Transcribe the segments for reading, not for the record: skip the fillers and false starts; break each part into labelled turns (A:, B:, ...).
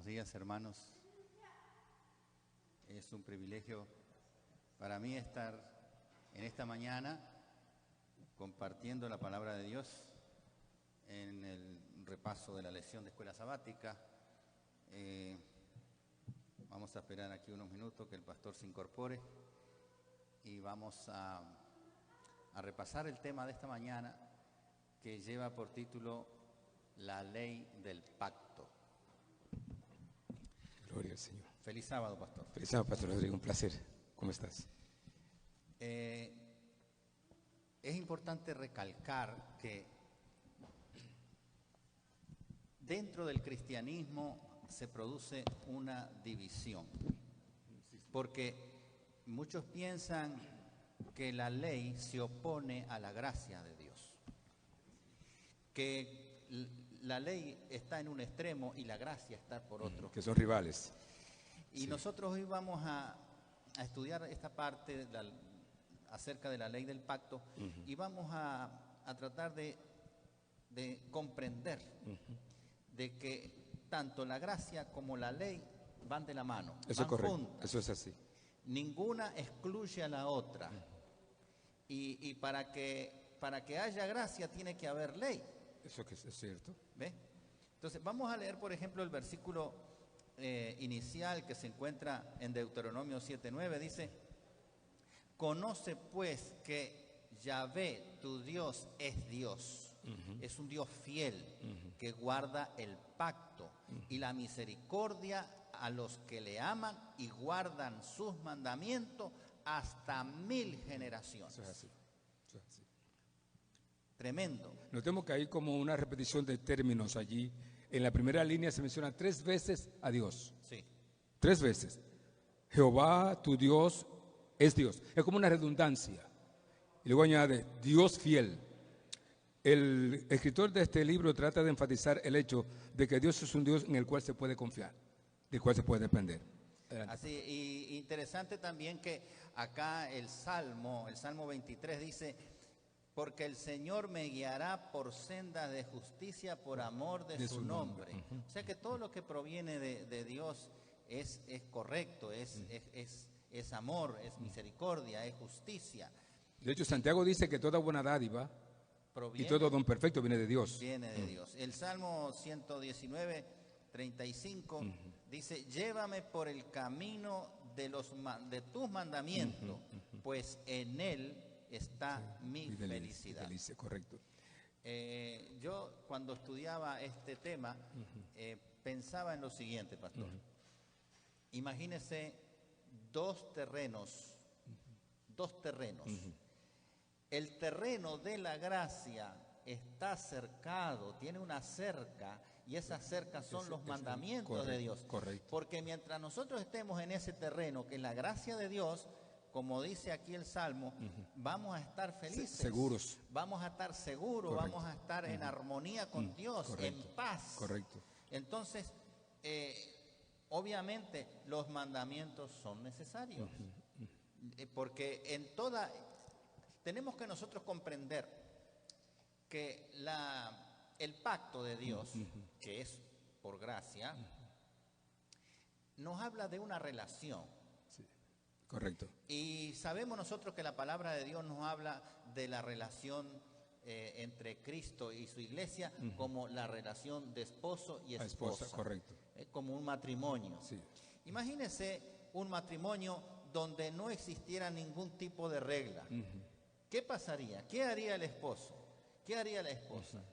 A: días, hermanos. Es un privilegio para mí estar en esta mañana compartiendo la palabra de Dios en el repaso de la lección de escuela sabática. Vamos a esperar aquí unos minutos que el pastor se incorpore y vamos a repasar el tema de esta mañana, que lleva por título La ley del pacto.
B: Gloria al Señor.
A: Feliz sábado, pastor.
B: Feliz sábado, Pastor Rodrigo, un placer. ¿Cómo estás?
A: Es importante recalcar que dentro del cristianismo se produce una división, porque muchos piensan que la ley se opone a la gracia de Dios, que la ley está en un extremo y la gracia está por otro.
B: Que son rivales.
A: Y
B: sí.
A: Nosotros hoy vamos a estudiar esta parte acerca de la ley del pacto, y vamos a tratar de comprender de que tanto la gracia como la ley van de la mano.
B: Eso es correcto,
A: juntas.
B: eso es así.
A: Ninguna excluye a la otra. Y para que haya gracia tiene que haber ley.
B: Eso que es cierto.
A: ¿Ve? Entonces vamos a leer, por ejemplo, el versículo inicial que se encuentra en Deuteronomio 7:9. Dice: conoce pues que Yahvé, tu Dios, es Dios. Es un Dios fiel que guarda el pacto y la misericordia a los que le aman y guardan sus mandamientos hasta 1000 generaciones.
B: Eso es así. Eso es así.
A: Tremendo.
B: Notemos que hay como una repetición de términos allí. En la primera línea se menciona 3 veces a Dios.
A: Sí.
B: 3 veces. Jehová, tu Dios, es Dios. Es como una redundancia. Y luego añade, Dios fiel. El escritor de este libro trata de enfatizar el hecho de que Dios es un Dios en el cual se puede confiar, del cual se puede depender. Adelante.
A: Así, y interesante también que acá el Salmo 23 dice: porque el Señor me guiará por sendas de justicia por amor de su nombre. O sea que todo lo que proviene de Dios es correcto, es amor, es misericordia, es justicia.
B: De hecho, Santiago dice que toda buena dádiva y todo don perfecto viene de Dios.
A: Viene de Dios. El Salmo 119, 35 dice: llévame por el camino de tus mandamientos, pues en él está mi felicidad.
B: Feliz, correcto.
A: Yo cuando estudiaba este tema pensaba en lo siguiente, pastor. Imagínese dos terrenos. El terreno de la gracia está cercado, tiene una cerca, y esa cerca son los mandamientos de Dios.
B: Correcto.
A: Porque mientras nosotros estemos en ese terreno, que es la gracia de Dios, como dice aquí el Salmo, vamos a estar felices.
B: Seguros.
A: Vamos a estar seguros,
B: Correcto.
A: Vamos a estar en armonía con Dios,
B: Correcto.
A: en paz.
B: Correcto.
A: Entonces, obviamente, los mandamientos son necesarios. Porque tenemos que nosotros comprender que el pacto de Dios, que es por gracia, nos habla de una relación.
B: Sí. Correcto.
A: Y sabemos nosotros que la palabra de Dios nos habla de la relación entre Cristo y su iglesia como la relación de esposo y esposa.
B: Correcto.
A: Como un matrimonio.
B: Sí.
A: Imagínese un matrimonio donde no existiera ningún tipo de regla. ¿Qué pasaría? ¿Qué haría el esposo? ¿Qué haría la esposa?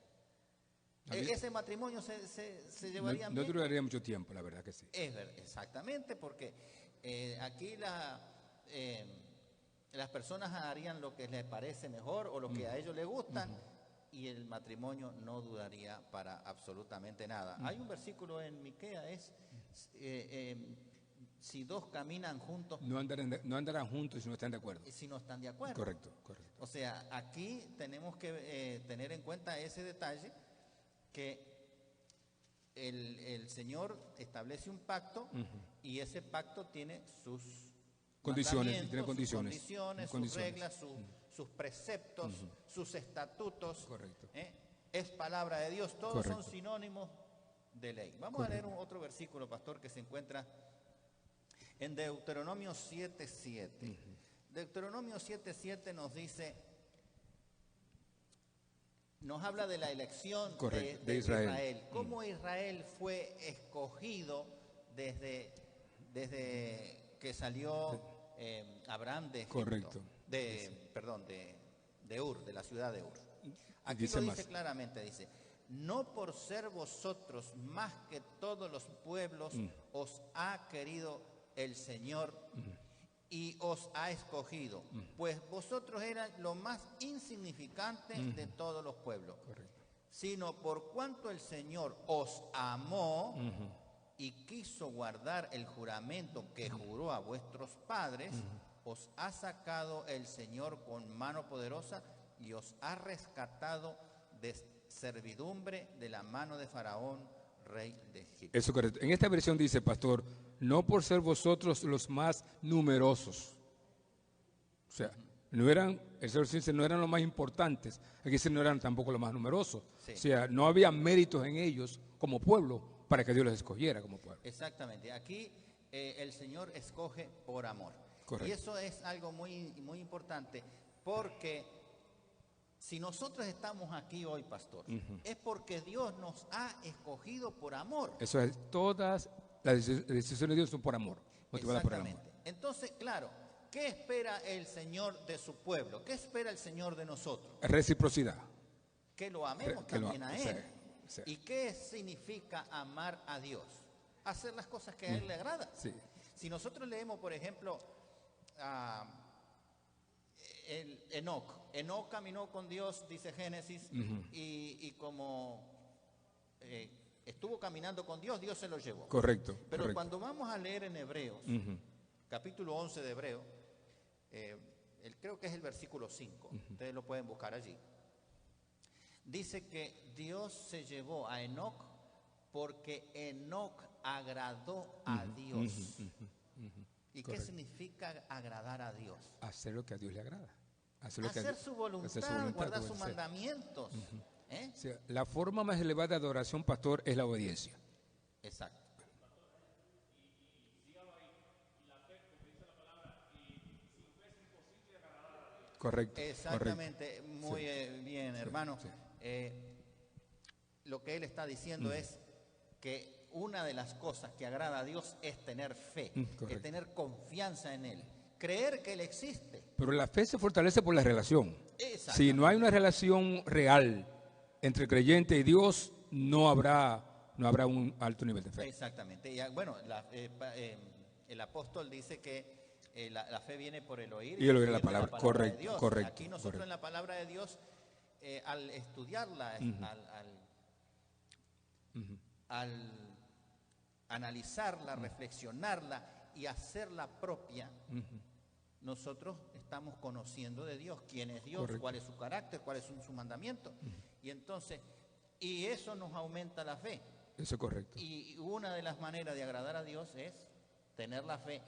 A: ¿Ese matrimonio se llevaría bien?
B: No duraría mucho tiempo, la verdad que sí.
A: Exactamente, porque aquí las personas harían lo que les parece mejor o lo que a ellos les gustan, y el matrimonio no duraría para absolutamente nada. Hay un versículo en Miqueas, si dos caminan juntos,
B: no andarán juntos si no están de acuerdo.
A: Si no están de acuerdo.
B: Correcto.
A: O sea, aquí tenemos que tener en cuenta ese detalle, que el Señor establece un pacto, y ese pacto tiene sus
B: condiciones,
A: sus reglas, sus preceptos, sus estatutos.
B: Correcto.
A: Es palabra de Dios, todos
B: Correcto.
A: son sinónimos de ley. Vamos a leer otro versículo, pastor, que se encuentra en Deuteronomio 7:7. Deuteronomio 7:7 nos dice, nos habla de la elección de Israel. Cómo Israel fue escogido desde que salió Abraham de Egipto, de Ur, de la ciudad de Ur. Aquí dice lo dice claramente, dice, no por ser vosotros más que todos los pueblos os ha querido el Señor y os ha escogido, pues vosotros eran lo más insignificante de todos los pueblos, sino por cuanto el Señor os amó y quiso guardar el juramento que juró a vuestros padres, os ha sacado el Señor con mano poderosa y os ha rescatado de servidumbre de la mano de Faraón, rey de Egipto.
B: Eso es correcto. En esta versión dice, pastor, no por ser vosotros los más numerosos. O sea, no eran, el Señor dice, no eran los más importantes. Aquí dice, no eran tampoco los más numerosos. Sí. O sea, no había méritos en ellos como pueblo para que Dios los escogiera como pueblo.
A: Exactamente. Aquí el Señor escoge por amor.
B: Correcto.
A: Y eso es algo muy, muy importante, porque si nosotros estamos aquí hoy, pastor, es porque Dios nos ha escogido por amor.
B: Eso es, todas las decisiones de Dios son por amor, motivadas por el amor.
A: Entonces, claro, ¿qué espera el Señor de su pueblo? ¿Qué espera el Señor de nosotros?
B: Reciprocidad.
A: Que lo amemos también a Él. Sí. ¿Y qué significa amar a Dios? Hacer las cosas que a Él le agrada.
B: Sí.
A: Si nosotros leemos, por ejemplo, Enoc caminó con Dios, dice Génesis, y como estuvo caminando con Dios, Dios se lo llevó.
B: Correcto.
A: Pero cuando vamos a leer en Hebreos, capítulo 11 de Hebreos, creo que es el versículo 5, ustedes lo pueden buscar allí. Dice que Dios se llevó a Enoc porque Enoc agradó a Dios. ¿Y qué significa agradar a Dios?
B: Hacer lo que a Dios le agrada.
A: Hacer su voluntad, guardar sus mandamientos.
B: O sea, la forma más elevada de adoración, pastor, es la obediencia.
A: Exacto.
B: Correcto.
A: Exactamente,
B: correcto.
A: Muy bien, hermano.
B: Sí.
A: Lo que él está diciendo es que una de las cosas que agrada a Dios es tener fe, es tener confianza en Él, creer que Él existe.
B: Pero la fe se fortalece por la relación. Si no hay una relación real entre el creyente y Dios, no habrá un alto nivel de fe.
A: Exactamente. Y, bueno, el apóstol dice que la fe viene por el oír
B: y el oír la palabra. Correcto,
A: de Dios.
B: Correcto.
A: Aquí nosotros en la palabra de Dios, al estudiarla, al analizarla, reflexionarla y hacerla propia, nosotros estamos conociendo de Dios, quién es Dios, cuál es su carácter, cuáles son sus mandamientos. Y entonces, y eso nos aumenta la fe.
B: Eso es correcto.
A: Y una de las maneras de agradar a Dios es tener la fe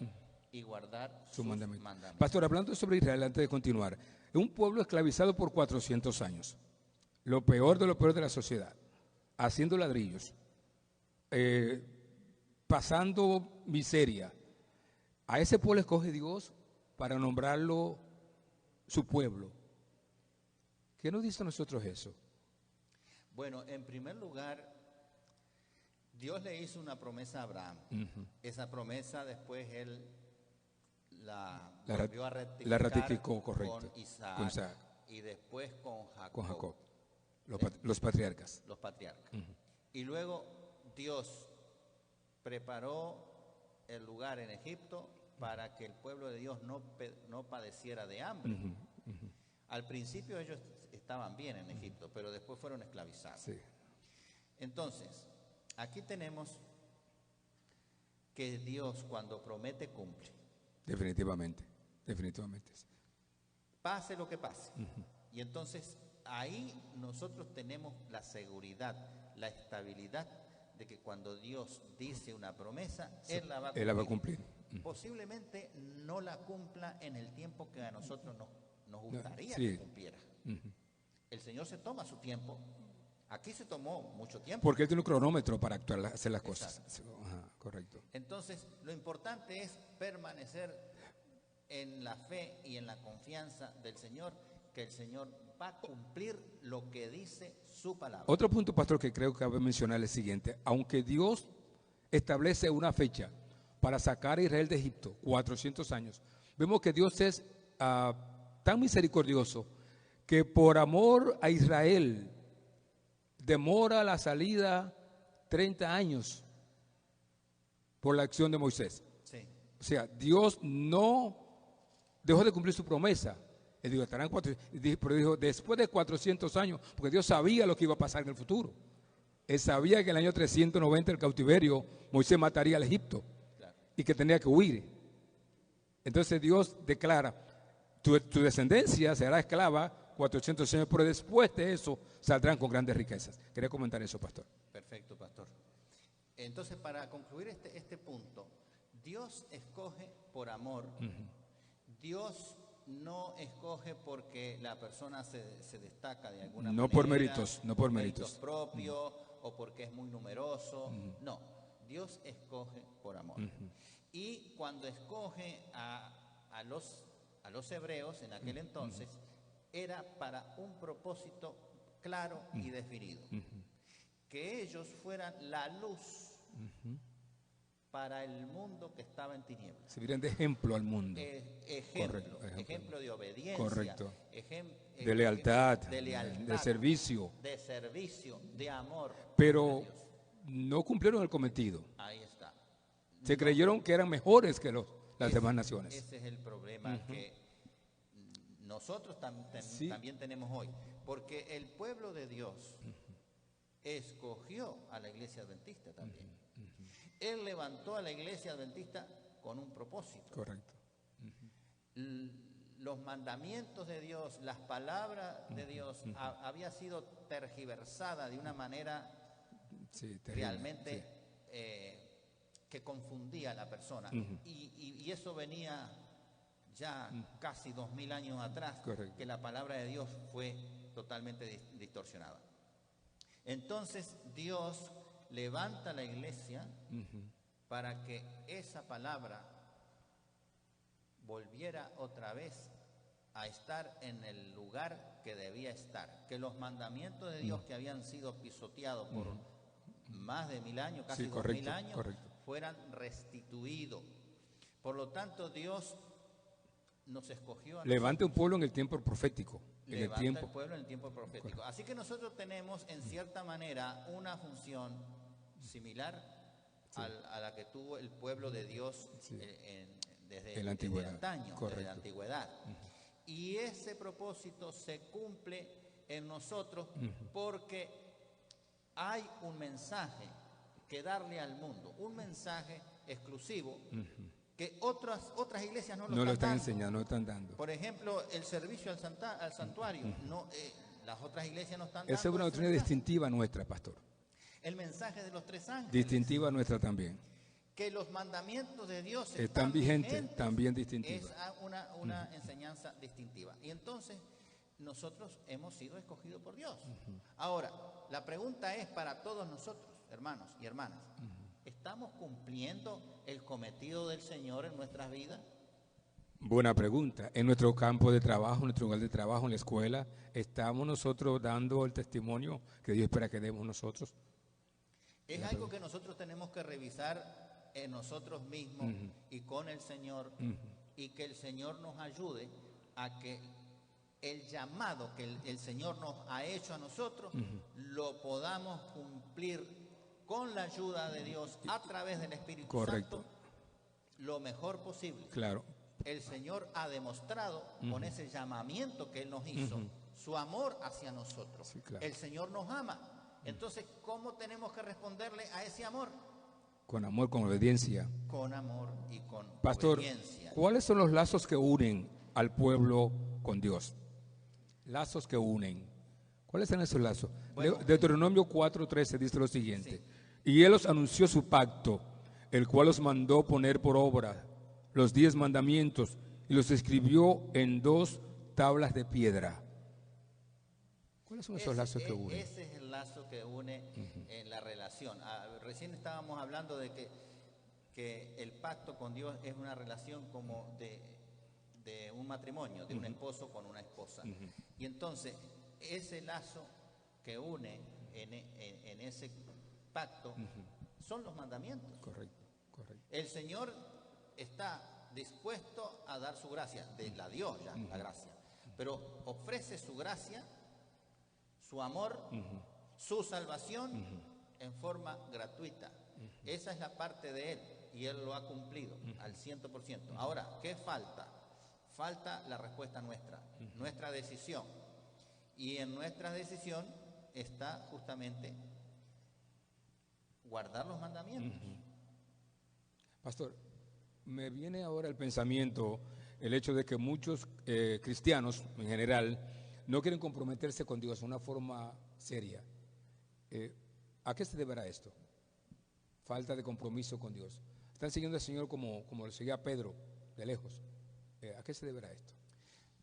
A: y guardar sus mandamientos.
B: Pastor, hablando sobre Israel, antes de continuar, un pueblo esclavizado por 400 años, lo peor de la sociedad, haciendo ladrillos, pasando miseria. A ese pueblo escoge Dios para nombrarlo su pueblo. ¿Qué nos dice a nosotros eso?
A: Bueno, en primer lugar, Dios le hizo una promesa a Abraham. Esa promesa después él la volvió a ratificar,
B: la ratificó, correcto,
A: con Isaac, y después con
B: Jacob. Los patriarcas.
A: Los patriarcas. Y luego Dios preparó el lugar en Egipto para que el pueblo de Dios no padeciera de hambre. Al principio ellos estaban bien en Egipto, pero después fueron esclavizados.
B: Sí.
A: Entonces, aquí tenemos que Dios cuando promete cumple.
B: Definitivamente.
A: Pase lo que pase. Y entonces ahí nosotros tenemos la seguridad, la estabilidad de que cuando Dios dice una promesa, Él la va a cumplir. Posiblemente no la cumpla en el tiempo que a nosotros nos gustaría que cumpliera. El Señor se toma su tiempo, Aquí se tomó mucho tiempo.
B: Porque él tiene un cronómetro para actuar, hacer las cosas. Ajá, correcto.
A: Entonces, lo importante es permanecer en la fe y en la confianza del Señor, que el Señor va a cumplir lo que dice su palabra.
B: Otro punto, pastor, que creo que cabe mencionar es el siguiente. Aunque Dios establece una fecha para sacar a Israel de Egipto, 400 años, vemos que Dios es tan misericordioso que por amor a Israel demora la salida 30 años por la acción de Moisés.
A: Sí.
B: O sea, Dios no dejó de cumplir su promesa. Él dijo, estarán 400, pero dijo, después de 400 años, porque Dios sabía lo que iba a pasar en el futuro. Él sabía que en el año 390 del cautiverio Moisés mataría al Egipto, claro, y que tenía que huir. Entonces Dios declara, tu descendencia será esclava 400 años, pero después de eso saldrán con grandes riquezas. Quería comentar eso, pastor.
A: Perfecto, pastor. Entonces, para concluir este punto, Dios escoge por amor. Dios no escoge porque la persona se destaca de alguna manera.
B: No por méritos, no por
A: méritos propios o porque es muy numeroso. No, Dios escoge por amor. Y cuando escoge a los hebreos en aquel entonces, era para un propósito claro y definido. Que ellos fueran la luz para el mundo que estaba en tinieblas.
B: Sirvieran de ejemplo al mundo.
A: Ejemplo de obediencia.
B: Correcto. De lealtad, de servicio.
A: De servicio, de amor.
B: Pero no cumplieron el cometido.
A: Ahí está.
B: Se creyeron que eran mejores que las demás naciones.
A: Ese es el problema que nosotros también tenemos hoy. Porque el pueblo de Dios escogió a la iglesia adventista también. Él levantó a la iglesia adventista con un propósito.
B: Correcto.
A: Los mandamientos de Dios, las palabras de Dios, había sido tergiversada de una manera realmente que confundía a la persona. Y eso venía ya casi 2000 años atrás, que la palabra de Dios fue totalmente distorsionada. Entonces Dios levanta la iglesia para que esa palabra volviera otra vez a estar en el lugar que debía estar, que los mandamientos de Dios que habían sido pisoteados por más de 1000 años, casi 2000 años, fueran restituidos. Por lo tanto, Dios nos escogió a
B: levante un pueblo en el tiempo profético.
A: Levanta el pueblo en el tiempo profético. Así que nosotros tenemos en cierta manera una función similar a la que tuvo el pueblo de Dios desde antaño, desde la antigüedad. Y ese propósito se cumple en nosotros porque hay un mensaje que darle al mundo, un mensaje exclusivo que otras iglesias no lo están
B: enseñando, no lo están dando.
A: Por ejemplo, el servicio al santuario, las otras iglesias no están dando.
B: Esa es una doctrina distintiva nuestra, pastor.
A: El mensaje de los 3 ángeles.
B: Distintiva nuestra también.
A: Que los mandamientos de Dios
B: están vigentes, también distintiva.
A: Es una enseñanza distintiva. Y entonces, nosotros hemos sido escogidos por Dios. Ahora, la pregunta es para todos nosotros, hermanos y hermanas. ¿Estamos cumpliendo el cometido del Señor en nuestras vidas?
B: Buena pregunta. En nuestro campo de trabajo, en nuestro lugar de trabajo, en la escuela, ¿estamos nosotros dando el testimonio que Dios espera que demos nosotros?
A: Es algo que nosotros tenemos que revisar en nosotros mismos y con el Señor, y que el Señor nos ayude a que el llamado que el Señor nos ha hecho a nosotros lo podamos cumplir con la ayuda de Dios a través del Espíritu Santo lo mejor posible.
B: Claro.
A: El Señor ha demostrado con ese llamamiento que Él nos hizo su amor hacia nosotros.
B: Sí, claro.
A: El Señor nos ama. Entonces, ¿cómo tenemos que responderle a ese amor?
B: Con amor, con obediencia.
A: Con amor y con
B: Pastor,
A: obediencia.
B: ¿cuáles son los lazos que unen al pueblo con Dios? Lazos que unen. ¿Cuáles son esos lazos? Bueno, Deuteronomio 4:13 dice lo siguiente. Y Él os anunció su pacto, el cual os mandó poner por obra los 10 mandamientos y los escribió en 2 tablas de piedra. ¿Cuáles son esos lazos que unen?
A: Ese es el lazo que une en la relación. Recién estábamos hablando de que el pacto con Dios es una relación como de un matrimonio, de un esposo con una esposa. Y entonces, ese lazo que une en ese pacto son los mandamientos.
B: Correcto, correcto.
A: El Señor está dispuesto a dar su gracia, la dio ya, la gracia, pero ofrece su gracia, su amor, su salvación en forma gratuita. Esa es la parte de Él y Él lo ha cumplido al 100%. Ahora, ¿qué falta? Falta la respuesta nuestra, nuestra decisión. Y en nuestra decisión está justamente guardar los mandamientos.
B: Pastor, me viene ahora el pensamiento, el hecho de que muchos cristianos en general no quieren comprometerse con Dios de una forma seria. ¿A qué se deberá esto? Falta de compromiso con Dios. Están siguiendo al Señor como lo seguía Pedro, de lejos. ¿A qué se deberá esto?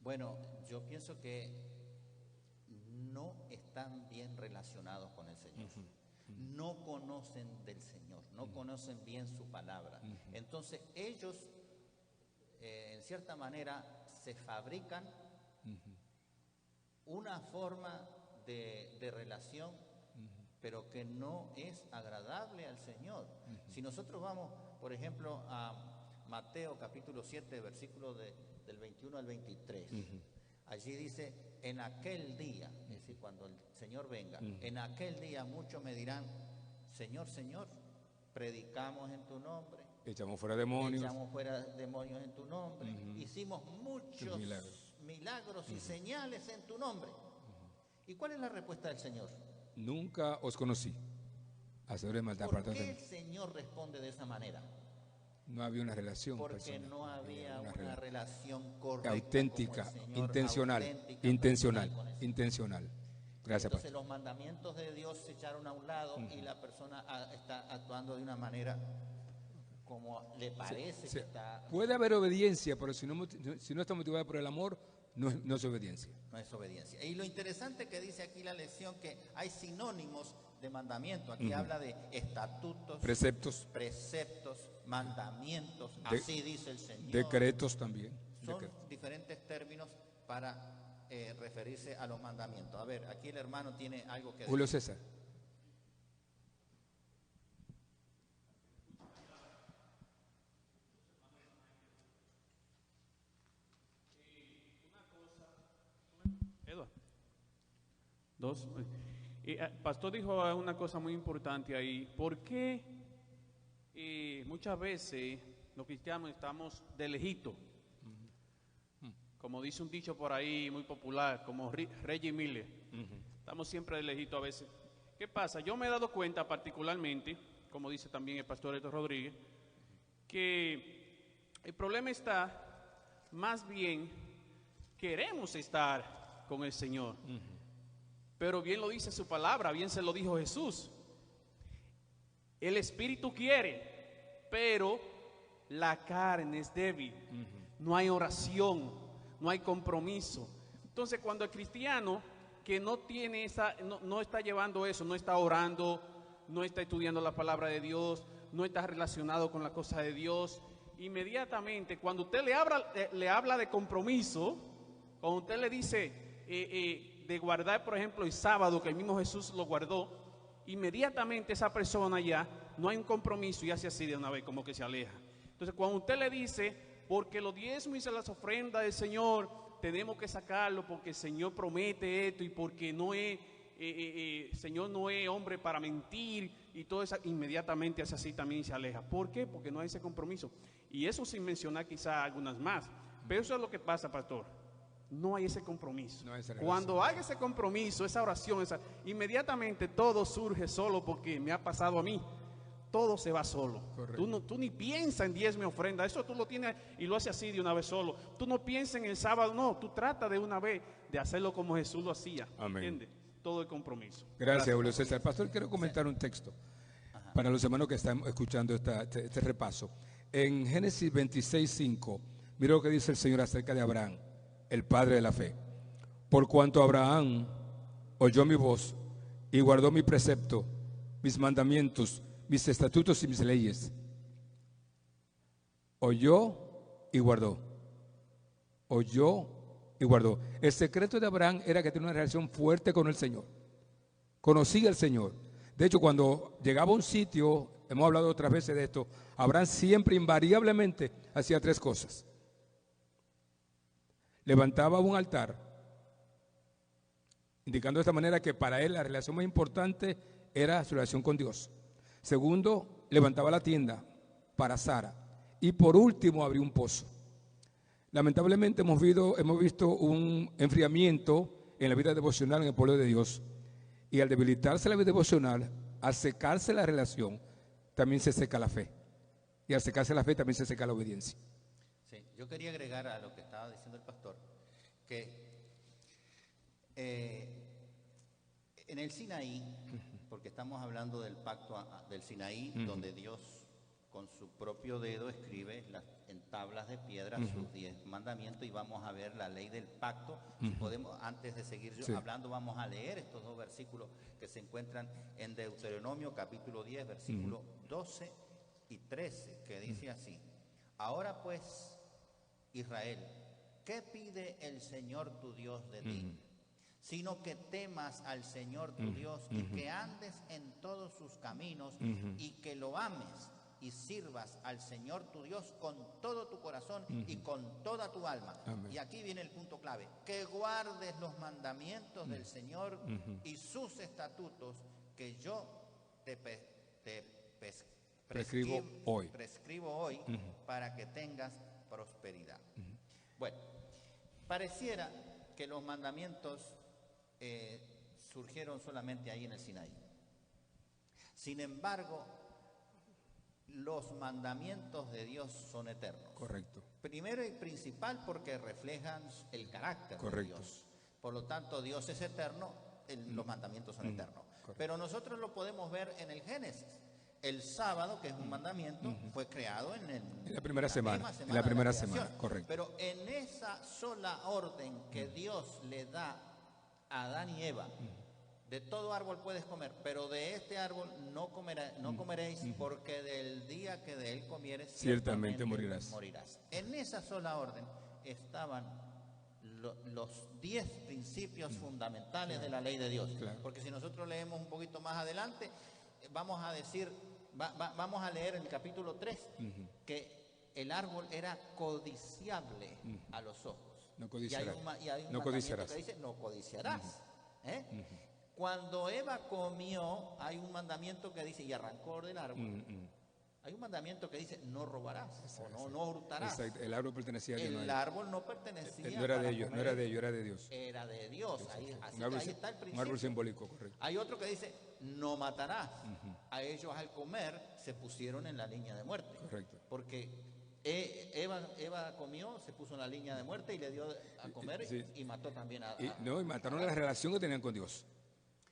A: Bueno, yo pienso que no están bien relacionados con el Señor. No conocen del Señor, no conocen bien su palabra. Entonces ellos, en cierta manera, se fabrican una forma de relación, pero que no es agradable al Señor. Si nosotros vamos, por ejemplo, a Mateo capítulo 7, versículos del 21 al 23, allí dice, en aquel día, es decir, cuando el Señor venga, en aquel día muchos me dirán, Señor, Señor, predicamos en tu nombre,
B: echamos fuera demonios
A: en tu nombre, hicimos muchos milagros y señales en tu nombre. ¿Y cuál es la respuesta del Señor?
B: Nunca os conocí. Hacedores de maldad.
A: ¿Por qué el Señor responde de esa manera?
B: No había una relación
A: porque
B: personal.
A: No había una relación correcta,
B: auténtica,
A: Señor,
B: intencional. Gracias,
A: entonces
B: pastor.
A: los mandamientos de Dios se echaron a un lado y la persona está actuando de una manera como le parece que está.
B: Puede haber obediencia, pero si no está motivada por el amor, no es obediencia.
A: No es obediencia. Y lo interesante que dice aquí la lección, que hay sinónimos de mandamiento. Aquí habla de estatutos,
B: preceptos,
A: mandamientos, así dice el Señor.
B: Decretos también.
A: Son diferentes términos para referirse a los mandamientos. A ver, aquí el hermano tiene algo que decir.
B: Julio César.
C: Dos. Pastor dijo una cosa muy importante ahí. ¿Por qué muchas veces los cristianos estamos de lejito? Como dice un dicho por ahí muy popular, como Reggie Miller. Estamos siempre de lejito a veces. ¿Qué pasa? Yo me he dado cuenta particularmente, como dice también el pastor Héctor Rodríguez, que el problema está más bien, queremos estar con el Señor. Pero bien lo dice su palabra, bien se lo dijo Jesús. El espíritu quiere, pero la carne es débil. No hay oración, no hay compromiso. Entonces, cuando el cristiano que no tiene no está llevando eso, no está orando, no está estudiando la palabra de Dios, no está relacionado con la cosa de Dios, inmediatamente cuando usted le habla de compromiso, cuando usted le dice de guardar, por ejemplo, el sábado, que el mismo Jesús lo guardó, inmediatamente esa persona ya no hay un compromiso y hace así de una vez, como que se aleja. Entonces, cuando usted le dice, porque los diezmos y las ofrendas del Señor, tenemos que sacarlo porque el Señor promete esto y porque no es, Señor no es hombre para mentir y todo eso, inmediatamente hace así también y se aleja. ¿Por qué? Porque no hay ese compromiso. Y eso sin mencionar quizá algunas más. Pero eso es lo que pasa, pastor. No hay ese compromiso. Cuando hay ese compromiso, esa oración, inmediatamente todo surge solo, porque me ha pasado a mí. Todo se va solo. Tú ni piensas en diezmo y ofrenda. Eso tú lo tienes y lo haces así de una vez solo. Tú no piensas en el sábado, no. Tú tratas de una vez de hacerlo como Jesús lo hacía.
B: Amén.
C: ¿Entiendes? Todo el compromiso.
B: Gracias, Julio César. Pastor, quiero comentar un texto para los hermanos que están escuchando este repaso. En Génesis 26:5, mira lo que dice el Señor acerca de Abraham, el padre de la fe. Por cuanto Abraham oyó mi voz y guardó mi precepto, mis mandamientos, mis estatutos y mis leyes. Oyó y guardó. Oyó y guardó. El secreto de Abraham era que tenía una relación fuerte con el Señor. Conocía al Señor. De hecho, cuando llegaba a un sitio, hemos hablado otras veces de esto, Abraham siempre invariablemente hacía tres cosas. Levantaba un altar, indicando de esta manera que para él la relación más importante era su relación con Dios. Segundo, levantaba la tienda para Sara. Y por último, abrió un pozo. Lamentablemente hemos visto un enfriamiento en la vida devocional en el pueblo de Dios. Y al debilitarse la vida devocional, al secarse la relación, también se seca la fe. Y al secarse la fe también se seca la obediencia.
A: Sí, yo quería agregar a lo que estaba diciendo el pastor, que en el Sinaí, porque estamos hablando del pacto del Sinaí, donde Dios con su propio dedo escribe en tablas de piedra sus 10 mandamientos, y vamos a ver la ley del pacto. Si podemos, antes de seguir hablando, vamos a leer estos dos versículos que se encuentran en Deuteronomio capítulo 10, versículos 12 y 13, que dice así: ahora pues, Israel, ¿qué pide el Señor tu Dios de ti? Sino que temas al Señor tu Dios y que andes en todos sus caminos y que lo ames y sirvas al Señor tu Dios con todo tu corazón y con toda tu alma.
B: Amén.
A: Y aquí viene el punto clave: que guardes los mandamientos del Señor y sus estatutos que yo te
B: Prescribo hoy.
A: Para que tengas prosperidad. Bueno, pareciera que los mandamientos surgieron solamente ahí en el Sinaí. Sin embargo, los mandamientos de Dios son eternos.
B: Correcto.
A: Primero y principal porque reflejan el carácter de Dios. Por lo tanto, Dios es eterno, los mandamientos son eternos.
B: Correcto.
A: Pero nosotros lo podemos ver en el Génesis. El sábado, que es un mandamiento, fue creado en
B: la primera semana. En la
A: de
B: primera
A: creación.
B: semana, correcto.
A: Pero en esa sola orden que Dios le da a Adán y Eva, de todo árbol puedes comer, pero de este árbol no comeréis, porque del día que de él comieres,
B: ciertamente morirás.
A: En esa sola orden estaban los 10 principios fundamentales de la ley de Dios.
B: Claro.
A: Porque si nosotros leemos un poquito más adelante, vamos a decir, vamos a leer en el capítulo 3 que el árbol era codiciable a los ojos.
B: No codiciarás.
A: Y hay un
B: No codiciarás.
A: que dice: no codiciarás. Cuando Eva comió, hay un mandamiento que dice, y arrancó del árbol, hay un mandamiento que dice: no robarás, o no hurtarás.
B: Exacto. El árbol pertenecía a Dios.
A: El árbol no pertenecía
B: No era
A: para
B: de ellos,
A: comer.
B: no era de ellos, era de Dios.
A: Era de Dios. Ahí está el principio.
B: Un árbol simbólico, correcto.
A: Hay otro que dice: no matarás. A ellos al comer se pusieron en la línea de muerte.
B: Correcto.
A: Porque Eva comió, se puso en la línea de muerte y le dio a comer,
B: Sí.
A: y mató también
B: Y mataron la relación que tenían con Dios.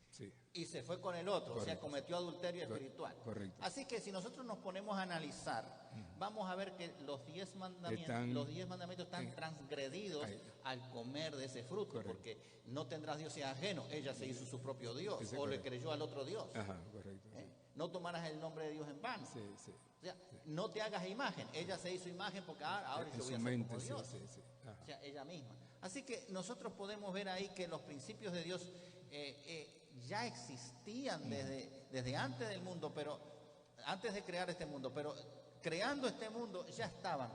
B: Sí.
A: y se fue con el otro.
B: Correcto.
A: O sea, cometió adulterio espiritual.
B: Correcto.
A: Así que si nosotros nos ponemos a analizar, vamos a ver que los 10 mandamientos están transgredidos al comer de ese fruto.
B: Correcto.
A: Porque no tendrás dioses ajenos. Ella se hizo su propio Dios,
B: Ese
A: o le
B: correcto.
A: creyó al otro Dios.
B: Ajá, correcto.
A: No tomarás el nombre de Dios en vano.
B: Sí, sí.
A: O sea, no te hagas imagen. Ella se hizo imagen porque ahora
B: En
A: yo voy
B: su
A: a ser
B: mente,
A: como
B: sí,
A: Dios.
B: sí. Ajá.
A: O sea, ella misma. Así que nosotros podemos ver ahí que los principios de Dios ya existían desde antes del mundo, pero antes de crear este mundo, pero creando este mundo ya estaban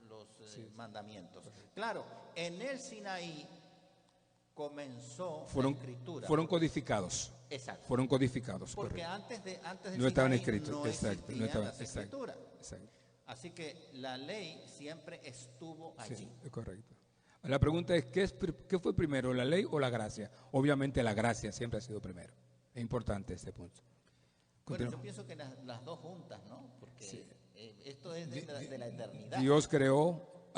A: los mandamientos. Claro, en el Sinaí comenzó la escritura.
B: Fueron codificados.
A: Exacto.
B: Fueron codificados,
A: Porque
B: correcto.
A: antes del
B: No estaban
A: Sinaí
B: escritos,
A: no
B: exacto.
A: existían
B: No estaban,
A: las escrituras.
B: exacto.
A: Así que la ley siempre estuvo allí.
B: Sí, es correcto. La pregunta es, ¿qué fue primero, la ley o la gracia? Obviamente la gracia siempre ha sido primero. Es importante este punto.
A: Bueno, yo pienso que las dos juntas, ¿no? Porque esto es de la eternidad.
B: Dios creó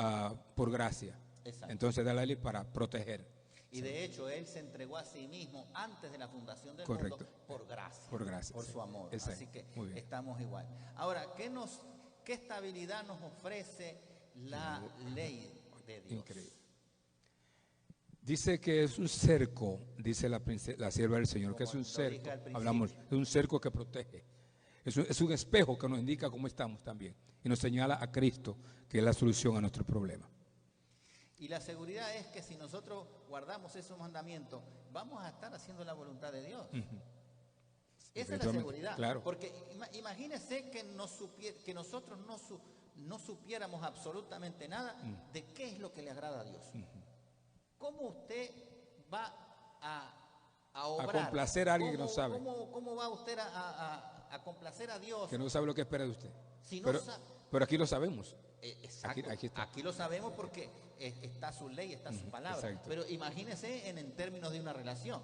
B: por gracia.
A: Exacto.
B: Entonces da la ley para proteger.
A: Y de hecho, Él se entregó a sí mismo antes de la fundación del
B: Correcto.
A: mundo por gracia.
B: Por gracia,
A: Por
B: sí.
A: su amor.
B: Exacto.
A: Así que
B: Muy bien.
A: estamos igual. Ahora, ¿qué estabilidad nos ofrece la ley de Dios?
B: Increíble. Dice que es un cerco, dice la sierva del Señor, que es un
A: Como lo dije
B: cerco.
A: al principio.
B: Hablamos, es un cerco que protege. Es un espejo que nos indica cómo estamos también. Y nos señala a Cristo, que es la solución a nuestro problema.
A: Y la seguridad es que si nosotros guardamos esos mandamientos, vamos a estar haciendo la voluntad de Dios. Esa es la seguridad.
B: Claro.
A: Porque imagínese que, que nosotros no supiéramos absolutamente nada de qué es lo que le agrada a Dios. ¿Cómo usted va a obrar?
B: A complacer a alguien que no sabe.
A: ¿Cómo va usted a complacer a Dios?
B: Que no sabe lo que espera de usted.
A: Si no
B: pero aquí lo sabemos.
A: Exacto.
B: Aquí está.
A: Aquí lo sabemos porque está su ley, está su palabra.
B: Exacto.
A: Pero imagínese en términos de una relación.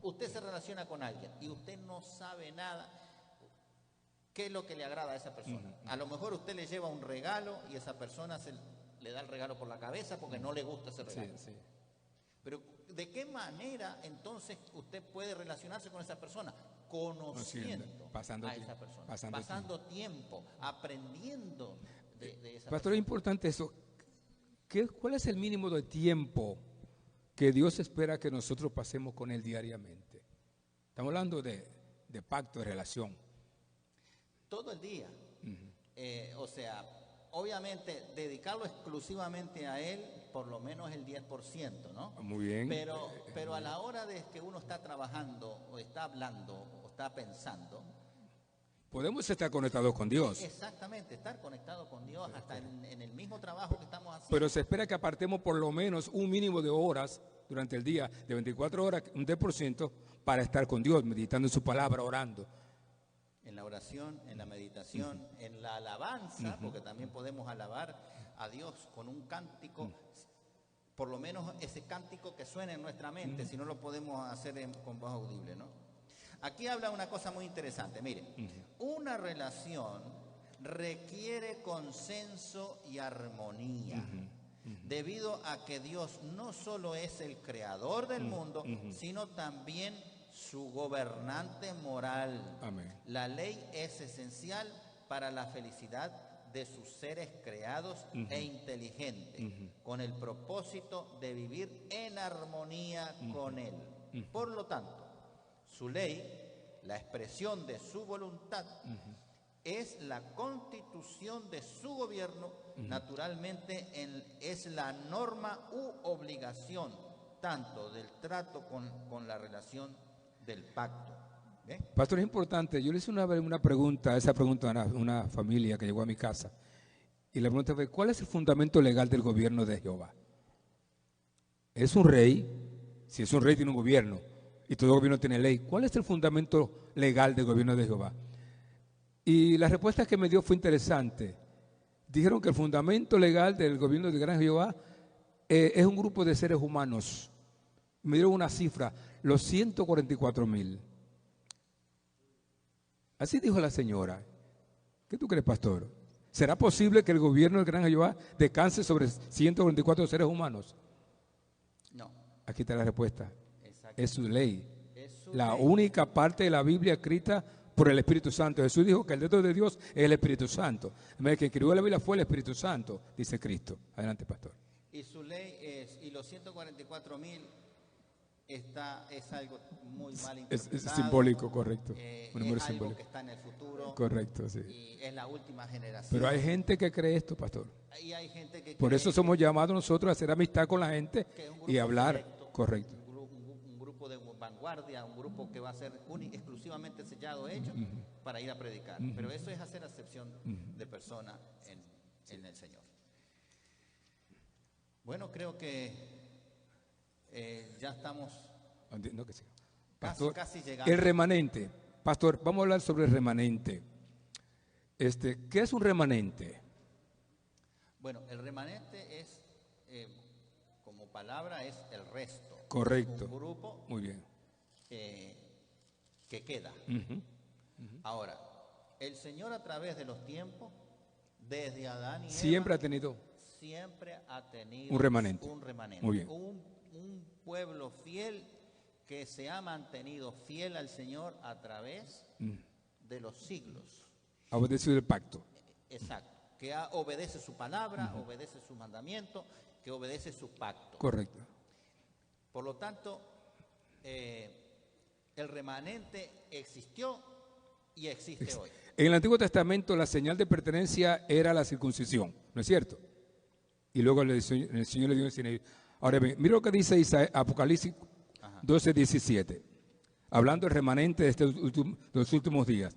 A: Usted se relaciona con alguien y usted no sabe nada qué es lo que le agrada a esa persona. A lo mejor usted le lleva un regalo y esa persona le da el regalo por la cabeza porque no le gusta ese regalo.
B: Sí.
A: Pero ¿de qué manera entonces usted puede relacionarse con esa persona? Conociendo
B: pasando
A: a
B: tiempo,
A: esa persona,
B: pasando
A: tiempo, aprendiendo de esa
B: Pastor,
A: persona.
B: es importante eso. ¿Cuál es el mínimo de tiempo que Dios espera que nosotros pasemos con Él diariamente? Estamos hablando de pacto, de relación.
A: Todo el día. O sea, obviamente dedicarlo exclusivamente a Él, por lo menos el 10%, ¿no?
B: Muy bien.
A: Pero a la hora de que uno está trabajando, o está hablando, o está pensando,
B: podemos estar conectados con Dios.
A: Exactamente, estar conectado con Dios hasta en el mismo trabajo que estamos haciendo.
B: Pero se espera que apartemos por lo menos un mínimo de horas durante el día, de 24 horas, un 10%, para estar con Dios, meditando en su palabra, orando.
A: En la oración, en la meditación, en la alabanza, porque también podemos alabar a Dios con un cántico, por lo menos ese cántico que suene en nuestra mente, si no lo podemos hacer con voz audible, ¿no? Aquí habla una cosa muy interesante, mire, una relación requiere consenso y armonía, debido a que Dios no solo es el creador del mundo, sino también su gobernante moral.
B: Amén.
A: La ley es esencial para la felicidad de sus seres creados e inteligentes, con el propósito de vivir en armonía con Él. Por lo tanto, su ley, la expresión de su voluntad, es la constitución de su gobierno, naturalmente es la norma u obligación, tanto del trato con la relación del pacto. ¿Ve?
B: Pastor, es importante, yo le hice una pregunta, esa pregunta a una familia que llegó a mi casa, y la pregunta fue, ¿cuál es el fundamento legal del gobierno de Jehová? ¿Es un rey? Si es un rey tiene un gobierno, y todo gobierno tiene ley. ¿Cuál es el fundamento legal del gobierno de Jehová? Y la respuesta que me dio fue interesante. Dijeron que el fundamento legal del gobierno del gran Jehová es un grupo de seres humanos. Me dieron una cifra, los 144,000. Así dijo la señora. ¿Qué tú crees, pastor? ¿Será posible que el gobierno del gran Jehová descanse sobre 144 seres humanos?
A: No.
B: Aquí está la respuesta. Es su ley. La
A: ley.
B: única parte de la Biblia escrita por el Espíritu Santo. Jesús dijo que el dedo de Dios es el Espíritu Santo. El que escribió la Biblia fue el Espíritu Santo, dice Cristo. Adelante, pastor.
A: Y su ley y los 144,000 es algo muy mal interpretado.
B: Es simbólico, correcto. Un número
A: es algo
B: simbólico.
A: que está en el futuro.
B: Correcto, sí.
A: Y es la última generación.
B: Pero hay gente que cree esto, pastor.
A: Y hay gente que
B: Por
A: cree
B: eso somos llamados nosotros a hacer amistad con la gente
A: que es un grupo
B: y hablar.
A: selecto,
B: Correcto.
A: un grupo de vanguardia, un grupo que va a ser exclusivamente sellado hecho para ir a predicar. Pero eso es hacer acepción de persona en el Señor. Bueno, creo que ya estamos
B: No, que siga. Pastor,
A: casi llegando.
B: el remanente. Pastor, vamos a hablar sobre el remanente. ¿Qué es un remanente?
A: Bueno, el remanente es, como palabra, es el resto.
B: Correcto.
A: Un grupo
B: Muy bien.
A: que queda. Ahora, el Señor a través de los tiempos, desde Adán y Eva,
B: Siempre ha tenido
A: siempre ha tenido
B: un remanente. Muy bien.
A: Un pueblo fiel que se ha mantenido fiel al Señor a través de los siglos.
B: Ha obedecido el pacto.
A: Exacto. Que obedece su palabra, obedece su mandamiento, que obedece su pacto.
B: Correcto.
A: Por lo tanto, el remanente existió y existe hoy.
B: En el Antiguo Testamento la señal de pertenencia era la circuncisión, ¿no es cierto? Y luego el Señor le dio el Sinaí. Ahora bien, mira lo que dice Apocalipsis 12:17, hablando del remanente de los últimos días.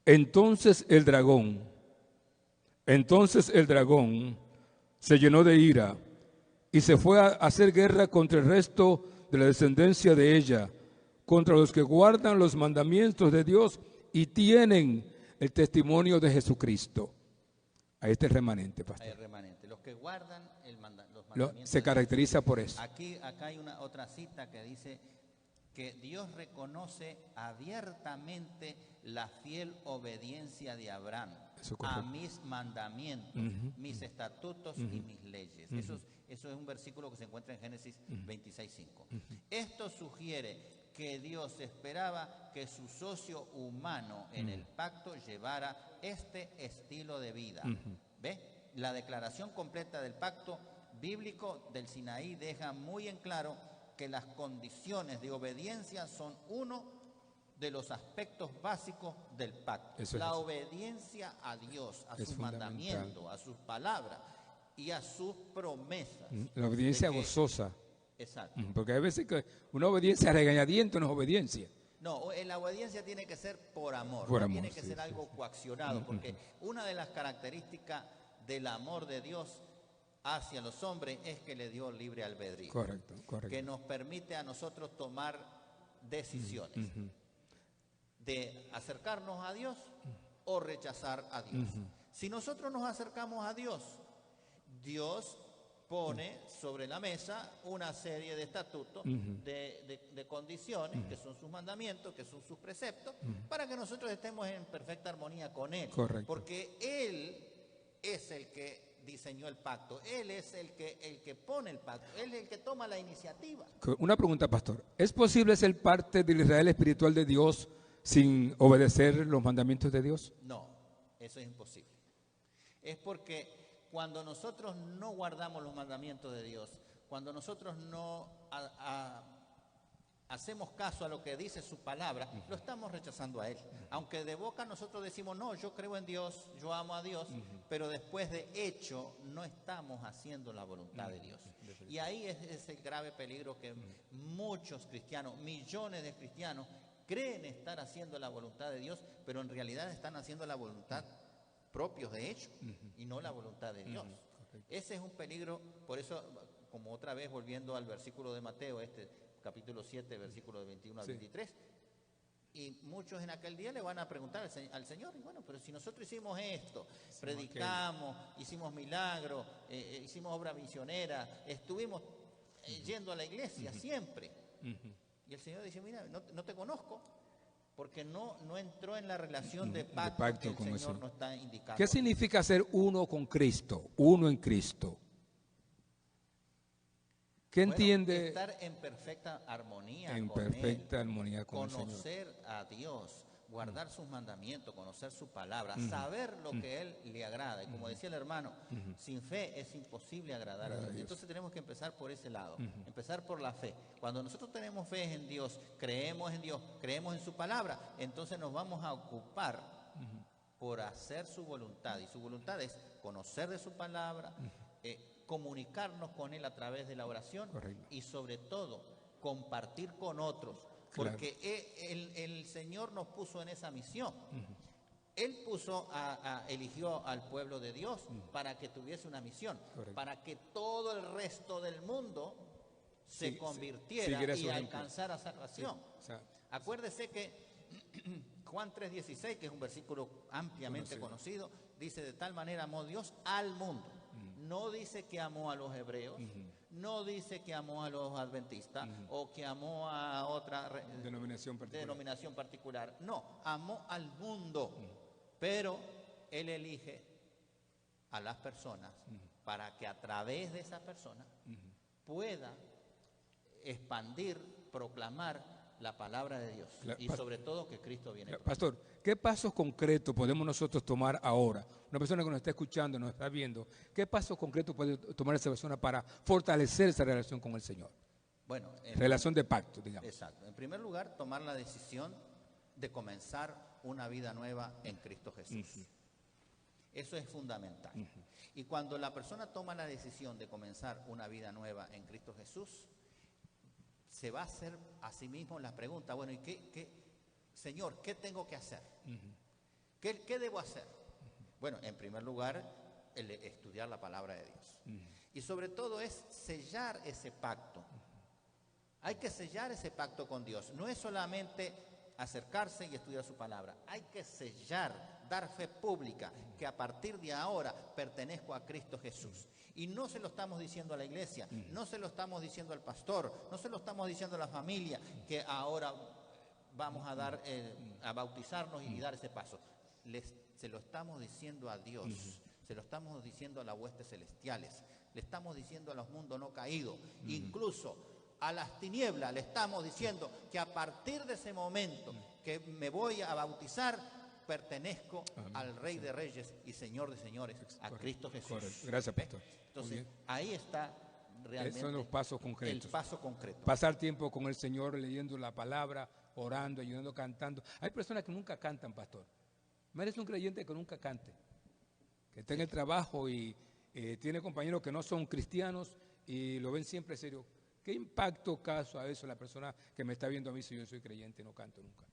B: Entonces el dragón se llenó de ira y se fue a hacer guerra contra el resto de la descendencia de ella, contra los que guardan los mandamientos de Dios y tienen el testimonio de Jesucristo. Ahí está el remanente, pastor.
A: Hay el remanente. Los que guardan los mandamientos
B: Se caracteriza por eso.
A: Acá hay otra cita que dice que Dios reconoce abiertamente la fiel obediencia de Abraham a mis mandamientos, mis estatutos y mis leyes. Eso es un versículo que se encuentra en Génesis 26:5. Esto sugiere que Dios esperaba que su socio humano en el pacto llevara este estilo de vida. ¿Ve? La declaración completa del pacto bíblico del Sinaí deja muy en claro que las condiciones de obediencia son uno de los aspectos básicos del pacto. La obediencia a Dios, a sus mandamientos, a sus palabras y a sus promesas.
B: La obediencia gozosa.
A: Exacto.
B: Porque hay veces que una obediencia a regañadientes no es obediencia.
A: No, la obediencia tiene que ser por amor, tiene que ser algo coaccionado, porque una de las características del amor de Dios hacia los hombres es que le dio libre albedrío.
B: Correcto.
A: Que nos permite a nosotros tomar decisiones de acercarnos a Dios o rechazar a Dios. Si nosotros nos acercamos a Dios, Dios pone sobre la mesa una serie de estatutos, de condiciones, que son sus mandamientos, que son sus preceptos, para que nosotros estemos en perfecta armonía con Él.
B: Correcto.
A: Porque Él es el que diseñó el pacto, Él es el que pone el pacto, Él es el que toma la iniciativa.
B: Una pregunta, pastor. ¿Es posible ser parte del Israel espiritual de Dios sin obedecer los mandamientos de Dios?
A: No, eso es imposible. Es porque cuando nosotros no guardamos los mandamientos de Dios, cuando nosotros no hacemos caso a lo que dice su palabra, lo estamos rechazando a Él. Aunque de boca nosotros decimos, no, yo creo en Dios, yo amo a Dios, pero después de hecho no estamos haciendo la voluntad de Dios. Y ahí es el grave peligro que muchos cristianos, millones de cristianos, creen estar haciendo la voluntad de Dios, pero en realidad están haciendo la voluntad propios de hecho y no la voluntad de Dios. Ese es un peligro. Por eso, como otra vez volviendo al versículo de Mateo, capítulo 7, versículo de 21 al 23, y muchos en aquel día le van a preguntar al Señor, y bueno, pero si nosotros hicimos esto, predicamos, hicimos milagros, hicimos obra misionera, estuvimos yendo a la iglesia siempre, y el Señor dice, mira, no te conozco, porque no entró en la relación de pacto que el Señor nos está indicando.
B: ¿Qué significa ser uno con Cristo, uno en Cristo? ¿Qué entiende?
A: Estar en perfecta armonía
B: en
A: con
B: perfecta
A: Él,
B: armonía con el Señor.
A: conocer a Dios, guardar sus mandamientos, conocer su palabra, saber lo que Él le agrada. Y como decía el hermano, sin fe es imposible agradar a Dios. Entonces tenemos que empezar por ese lado, empezar por la fe. Cuando nosotros tenemos fe en Dios, creemos en su palabra, entonces nos vamos a ocupar por hacer su voluntad. Y su voluntad es conocer de su palabra, comunicarnos con Él a través de la oración.
B: Correcto.
A: Y sobre todo compartir con otros, porque el Señor nos puso en esa misión. Él eligió al pueblo de Dios para que tuviese una misión, para que todo el resto del mundo se convirtiera y alcanzara salvación. Acuérdese que Juan 3:16, que es un versículo ampliamente conocido, dice: de tal manera amó Dios al mundo. No dice que amó a los hebreos, no dice que amó a los adventistas o que amó a otra denominación particular. No, amó al mundo, pero Él elige a las personas para que a través de esas personas pueda expandir, proclamar la palabra de Dios y sobre todo que Cristo viene.
B: Pastor, ¿qué pasos concretos podemos nosotros tomar ahora? Una persona que nos está escuchando, nos está viendo, ¿qué pasos concretos puede tomar esa persona para fortalecer esa relación con el Señor?
A: Bueno,
B: Relación de pacto, digamos.
A: exacto. En primer lugar, tomar la decisión de comenzar una vida nueva en Cristo Jesús. Eso es fundamental. Y cuando la persona toma la decisión de comenzar una vida nueva en Cristo Jesús, se va a hacer a sí mismo la pregunta, bueno, ¿y Señor, qué tengo que hacer? ¿Qué debo hacer? Bueno, en primer lugar, estudiar la palabra de Dios. Y sobre todo es sellar ese pacto. Hay que sellar ese pacto con Dios. No es solamente acercarse y estudiar su palabra. Hay que sellar, dar fe pública, que a partir de ahora pertenezco a Cristo Jesús. Y no se lo estamos diciendo a la iglesia, no se lo estamos diciendo al pastor, no se lo estamos diciendo a la familia, que ahora vamos a dar, a bautizarnos y dar ese paso. Se lo estamos diciendo a Dios, se lo estamos diciendo a las huestes celestiales, le estamos diciendo a los mundos no caídos, incluso a las tinieblas le estamos diciendo que a partir de ese momento que me voy a bautizar, pertenezco al Rey de Reyes y Señor de Señores, a Cristo Jesús.
B: Correcto. Gracias, pastor.
A: Entonces, ahí está realmente
B: Esos son los pasos concretos.
A: el paso concreto.
B: Pasar tiempo con el Señor, leyendo la palabra, orando, ayudando, cantando. Hay personas que nunca cantan, pastor. Eres un creyente que nunca cante, que está en el trabajo y tiene compañeros que no son cristianos y lo ven siempre serio. ¿Qué impacto causa eso la persona que me está viendo a mí si yo soy creyente y no canto nunca?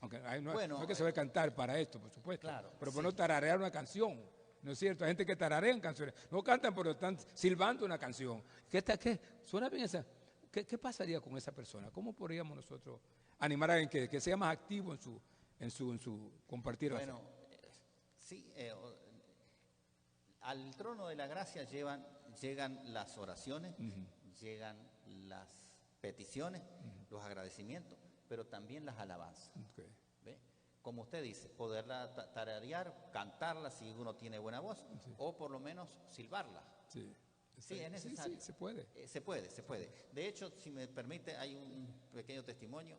B: Aunque no hay que saber cantar para esto, por supuesto.
A: Claro,
B: pero por no tararear una canción, ¿no es cierto? Hay gente que tararean canciones, no cantan, pero están silbando una canción. ¿Qué? ¿Suena bien esa? ¿Qué pasaría con esa persona? ¿Cómo podríamos nosotros animar a alguien que sea más activo en su compartir?
A: Bueno, sí, al trono de la gracia llegan las oraciones, llegan las peticiones, los agradecimientos, pero también las alabanzas.
B: Okay.
A: ¿Ve? Como usted dice, poderla tararear, cantarla si uno tiene buena voz, o por lo menos silbarla.
B: Sí.
A: Sí, es necesario.
B: Sí, se puede.
A: Se puede. De hecho, si me permite, hay un pequeño testimonio.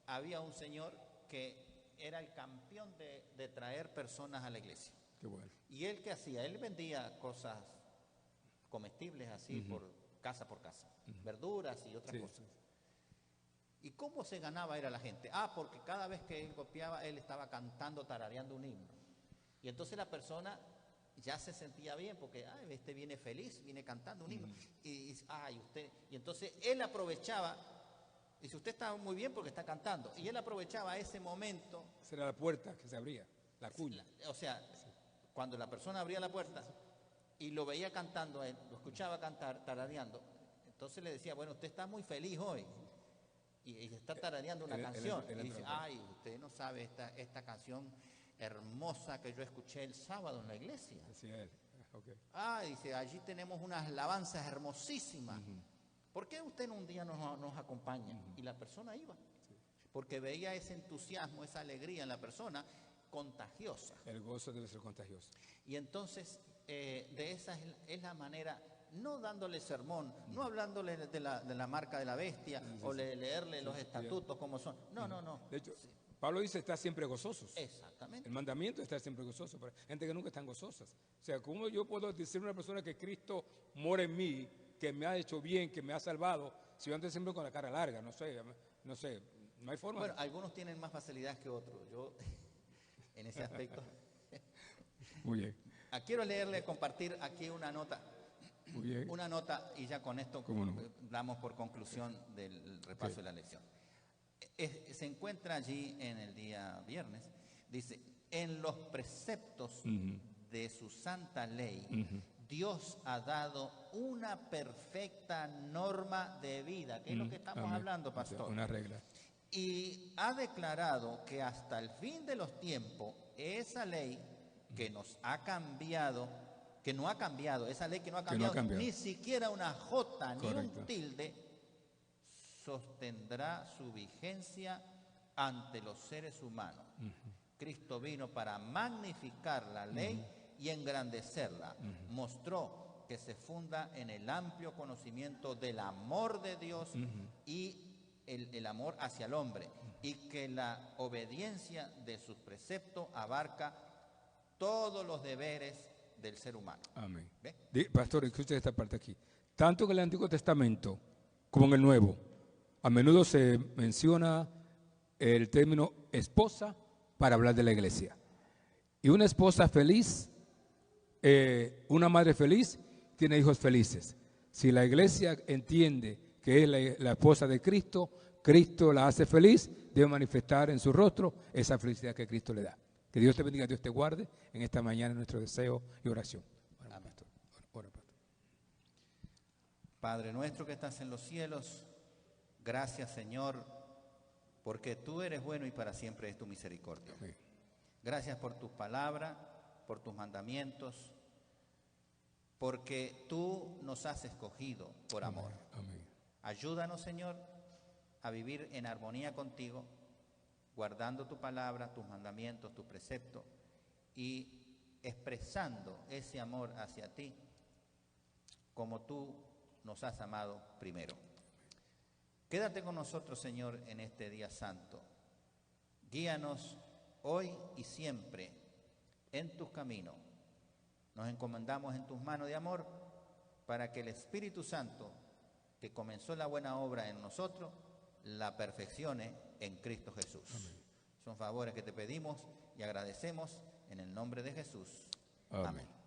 A: Había un señor que era el campeón de traer personas a la iglesia.
B: Qué bueno.
A: ¿Y él qué hacía? Él vendía cosas comestibles así por casa, verduras y otras cosas. ¿Y cómo se ganaba era la gente? Porque cada vez que él copiaba, él estaba cantando, tarareando un himno. Y entonces la persona ya se sentía bien porque este viene feliz, viene cantando un himno. Y entonces él aprovechaba, dice, usted está muy bien porque está cantando. Y él aprovechaba ese momento.
B: Esa era la puerta que se abría, la cuña.
A: Cuando la persona abría la puerta y lo veía cantando a él, lo escuchaba cantar, tarareando, entonces le decía, bueno, usted está muy feliz hoy. Y está tarareando una canción. Y dice, usted no sabe esta canción hermosa que yo escuché el sábado en la iglesia.
B: Así es. Okay.
A: Dice, allí tenemos unas alabanzas hermosísimas. ¿Por qué usted en un día nos acompaña? Y la persona iba. Porque veía ese entusiasmo, esa alegría en la persona contagiosa.
B: El gozo debe ser contagioso.
A: Y entonces, de esa es la manera, no dándole sermón, no hablándole de la marca de la bestia o leerle los estatutos como son. No.
B: De hecho, Pablo dice estar siempre gozosos.
A: Exactamente.
B: El mandamiento es estar siempre gozosos, pero hay gente que nunca están gozosas. O sea, ¿cómo yo puedo decir a una persona que Cristo mora en mí, que me ha hecho bien, que me ha salvado, si yo ando siempre con la cara larga? No sé, no hay forma.
A: Bueno, algunos tienen más facilidad que otros. Yo, en ese aspecto.
B: Muy bien.
A: Quiero compartir aquí una nota.
B: Muy bien.
A: Una nota y ya con esto damos por conclusión del repaso de la lección. Se encuentra allí en el día viernes, dice, en los preceptos de su santa ley, Dios ha dado una perfecta norma de vida, que es lo que estamos hablando, pastor.
B: Una regla.
A: Y ha declarado que hasta el fin de los tiempos, esa ley que nos ha cambiado, que no ha cambiado, esa ley que no ha cambiado, ni siquiera una jota ni un tilde, sostendrá su vigencia ante los seres humanos. Cristo vino para magnificar la ley y engrandecerla. Mostró que se funda en el amplio conocimiento del amor de Dios y el amor hacia el hombre, y que la obediencia de sus preceptos abarca todos los deberes del ser humano.
B: Amén.
A: ¿Ve?
B: Pastor, escuche esta parte aquí. Tanto que el Antiguo Testamento como en el Nuevo. A menudo se menciona el término esposa para hablar de la iglesia. Y una esposa feliz, una madre feliz, tiene hijos felices. Si la iglesia entiende que es la esposa de Cristo, Cristo la hace feliz, debe manifestar en su rostro esa felicidad que Cristo le da. Que Dios te bendiga, Dios te guarde en esta mañana, nuestro deseo y oración.
A: Amén.
B: Pastor. Ora, pastor.
A: Padre nuestro que estás en los cielos, gracias Señor, porque tú eres bueno y para siempre es tu misericordia.
B: Amén.
A: Gracias por tus palabras, por tus mandamientos, porque tú nos has escogido por amor.
B: Amén.
A: Ayúdanos, Señor, a vivir en armonía contigo, guardando tu palabra, tus mandamientos, tus preceptos y expresando ese amor hacia ti como tú nos has amado primero. Quédate con nosotros, Señor, en este día santo. Guíanos hoy y siempre en tus caminos. Nos encomendamos en tus manos de amor para que el Espíritu Santo, que comenzó la buena obra en nosotros, la perfeccione en Cristo Jesús.
B: Amén.
A: Son favores que te pedimos y agradecemos en el nombre de Jesús.
B: Amén.
A: Amén.